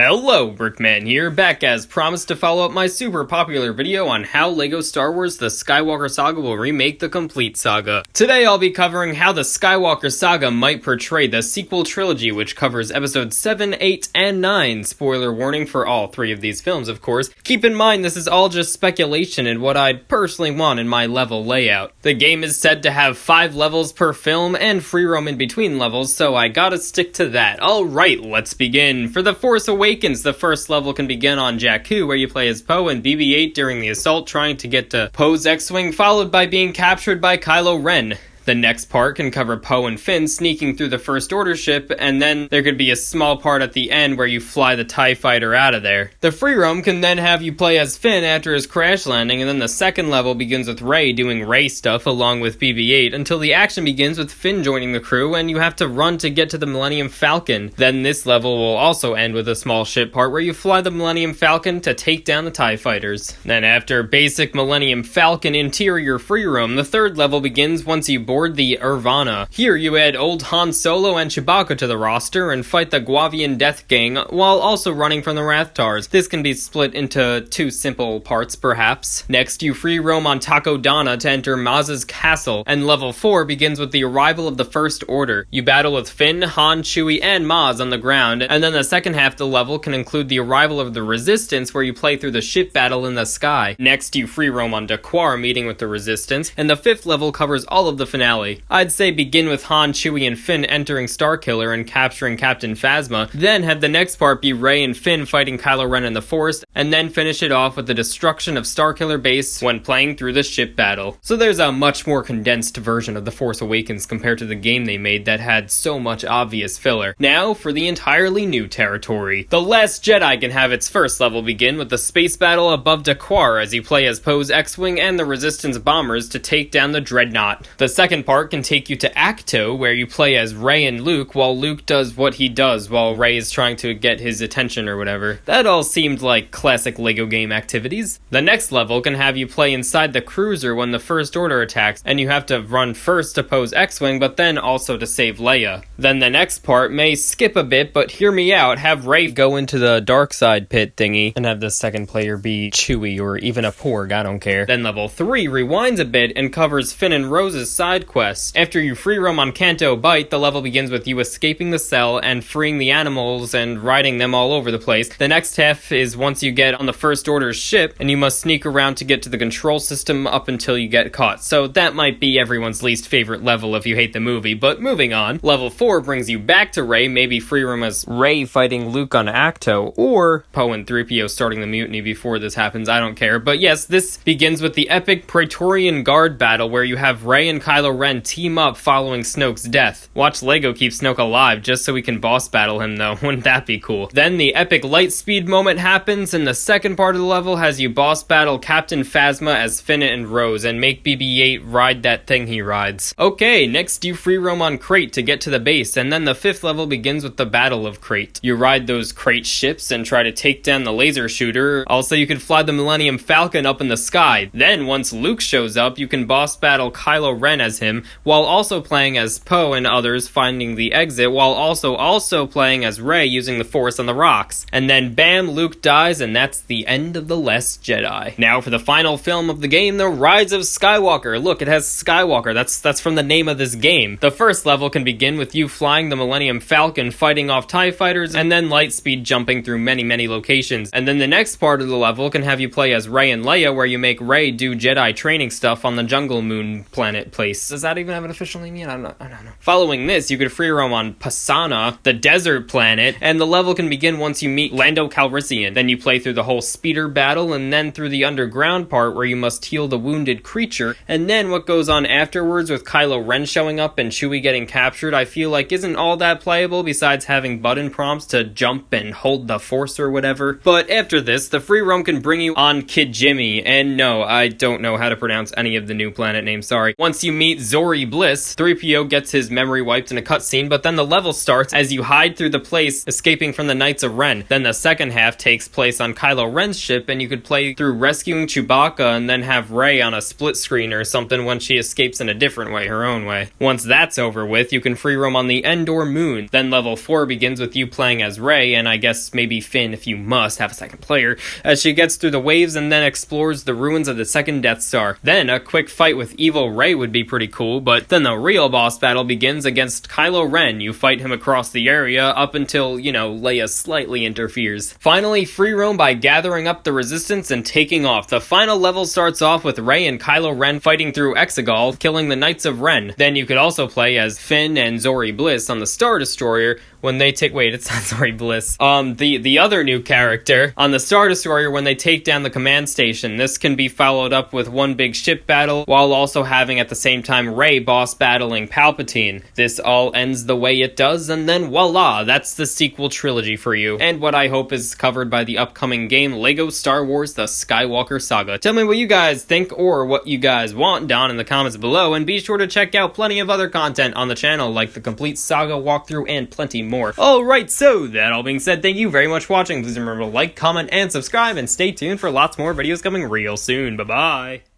Hello, Brickman here, back as promised to follow up my super popular video on how LEGO Star Wars The Skywalker Saga will remake the Complete Saga. Today I'll be covering how the Skywalker Saga might portray the sequel trilogy, which covers episodes 7, 8, and 9. Spoiler warning for all three of these films, of course. Keep in mind this is all just speculation and what I'd personally want in my level layout. The game is said to have 5 levels per film and free roam in between levels, so I gotta stick to that. Alright, let's begin. For the Force Awakens, the first level can begin on Jakku, where you play as Poe and BB-8 during the assault trying to get to Poe's X-Wing, followed by being captured by Kylo Ren. The next part can cover Poe and Finn sneaking through the First Order ship, and then there could be a small part at the end where you fly the TIE fighter out of there. The free roam can then have you play as Finn after his crash landing, and then the second level begins with Rey doing Rey stuff along with BB-8 until the action begins with Finn joining the crew and you have to run to get to the Millennium Falcon. Then this level will also end with a small ship part where you fly the Millennium Falcon to take down the TIE fighters. Then after basic Millennium Falcon interior free roam, the third level begins once you board the Irvana. Here you add old Han Solo and Chewbacca to the roster and fight the Guavian Death Gang while also running from the Rathtars. This can be split into 2 simple parts perhaps. Next you free roam on Takodana to enter Maz's castle, and level 4 begins with the arrival of the First Order. You battle with Finn, Han, Chewie, and Maz on the ground, and then the second half of the level can include the arrival of the Resistance where you play through the ship battle in the sky. Next you free roam on Dakwar meeting with the Resistance, and the 5th level covers all of the finale. I'd say begin with Han, Chewie, and Finn entering Starkiller and capturing Captain Phasma, then have the next part be Rey and Finn fighting Kylo Ren in the Force, and then finish it off with the destruction of Starkiller Base when playing through the ship battle. So there's a much more condensed version of The Force Awakens compared to the game they made that had so much obvious filler. Now for the entirely new territory. The Less Jedi can have its first level begin with the space battle above Dakwar as you play as Poe's X-Wing and the Resistance bombers to take down the Dreadnought. The second part can take you to Acto, where you play as Rey and Luke while Luke does what he does while Rey is trying to get his attention or whatever. That all seemed like classic LEGO game activities. The next level can have you play inside the cruiser when the First Order attacks, and you have to run first to Poe's X-Wing, but then also to save Leia. Then the next part may skip a bit, but hear me out, have Rey go into the dark side pit thingy, and have the second player be Chewie or even a Porg, I don't care. Then level 3 rewinds a bit and covers Finn and Rose's side quest. After you free roam on Canto Bight, the level begins with you escaping the cell and freeing the animals and riding them all over the place. The next half is once you get on the First Order's ship, and you must sneak around to get to the control system up until you get caught. So that might be everyone's least favorite level if you hate the movie, but moving on. Level 4 brings you back to Rey, maybe free roam as Rey fighting Luke on Acto, or Poe and 3PO starting the mutiny before this happens, I don't care. But yes, this begins with the epic Praetorian Guard battle where you have Rey and Kylo Ren team up following Snoke's death. Watch LEGO keep Snoke alive just so we can boss battle him though, wouldn't that be cool? Then the epic lightspeed moment happens and the second part of the level has you boss battle Captain Phasma as Finn and Rose and make BB-8 ride that thing he rides. Okay, next you free roam on Crate to get to the base, and then the 5th level begins with the Battle of Crate. You ride those Crate ships and try to take down the laser shooter. Also you can fly the Millennium Falcon up in the sky. Then once Luke shows up, you can boss battle Kylo Ren as him, while also playing as Poe and others finding the exit, while also playing as Rey using the Force on the rocks. And then bam, Luke dies, and that's the end of the Less Jedi. Now for the final film of the game, the Rides of Skywalker. Look, it has Skywalker, that's from the name of this game. The first level can begin with you flying the Millennium Falcon, fighting off TIE fighters, and then lightspeed jumping through many locations. And then the next part of the level can have you play as Rey and Leia, where you make Rey do Jedi training stuff on the Jungle Moon planet place. Does that even have an official name yet? I don't know. Following this, you could free roam on Pasana, the desert planet, and the level can begin once you meet Lando Calrissian. Then you play through the whole speeder battle, and then through the underground part where you must heal the wounded creature, and then what goes on afterwards with Kylo Ren showing up and Chewie getting captured, I feel like isn't all that playable besides having button prompts to jump and hold the Force or whatever. But after this, the free roam can bring you on Kijimi, and no, I don't know how to pronounce any of the new planet names, sorry. Once you meet meet Zori Bliss, 3PO gets his memory wiped in a cutscene, but then the level starts as you hide through the place escaping from the Knights of Ren. Then the second half takes place on Kylo Ren's ship, and you could play through rescuing Chewbacca and then have Rey on a split screen or something when she escapes in a different way, her own way. Once that's over with, you can free roam on the Endor moon. Then level 4 begins with you playing as Rey, and I guess maybe Finn if you must have a second player, as she gets through the waves and then explores the ruins of the second Death Star. Then a quick fight with evil Rey would be pretty cool, but then the real boss battle begins against Kylo Ren. You fight him across the area up until, Leia slightly interferes. Finally, free roam by gathering up the resistance and taking off. The final level starts off with Rey and Kylo Ren fighting through Exegol, killing the Knights of Ren. Then you could also play as Finn and Zori Bliss on the Star Destroyer when they take... Wait, it's not Zori Bliss. The other new character on the Star Destroyer when they take down the command station. This can be followed up with one big ship battle, while also having at the same time Rey boss battling Palpatine. This all ends the way it does, and then voila, that's the sequel trilogy for you. And what I hope is covered by the upcoming game, LEGO Star Wars The Skywalker Saga. Tell me what you guys think, or what you guys want down in the comments below, and be sure to check out plenty of other content on the channel, like the Complete Saga walkthrough and plenty more. Alright, so that all being said, thank you very much for watching. Please remember to like, comment, and subscribe, and stay tuned for lots more videos coming real soon. Bye-bye.